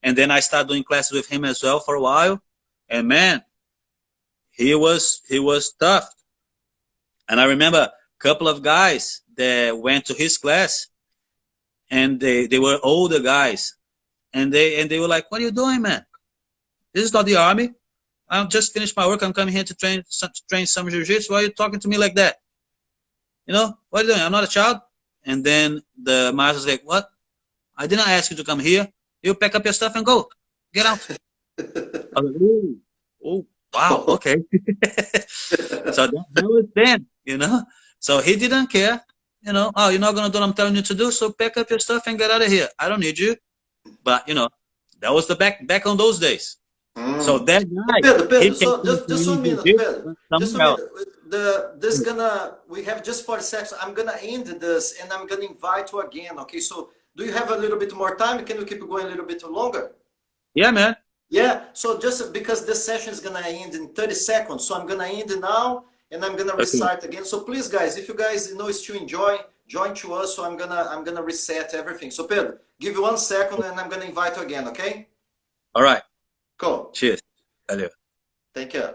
And then I started doing classes with him as well for a while. And man, he was tough. And I remember a couple of guys that went to his class, and they were older guys. And they were like, what are you doing, man? This is not the army. I just finished my work. I'm coming here to train some jiu-jitsu. Why are you talking to me like that? You know, what are you doing? I'm not a child. And then the master's like, what? I didn't ask you to come here. You pack up your stuff and go. Get out. I was like, oh, wow, okay. So that was then, you know. So he didn't care. You know, oh, you're not going to do what I'm telling you to do, so pack up your stuff and get out of here. I don't need you. But, you know, that was the back on those days. So that guy, Pedro, so just 1 minute, Pedro. Just 1 minute. We have just 40 seconds. I'm gonna end this, and I'm gonna invite you again. Okay, so do you have a little bit more time? Can we keep going a little bit longer? Yeah, man. Yeah. So just because this session is gonna end in 30 seconds, so I'm gonna end now, and I'm gonna restart again. So please, guys, if you guys know still enjoy, join to us. So I'm gonna reset everything. So Pedro, give you 1 second, and I'm gonna invite you again. Okay. All right. Cool. Cheers. Valeu. Thank you.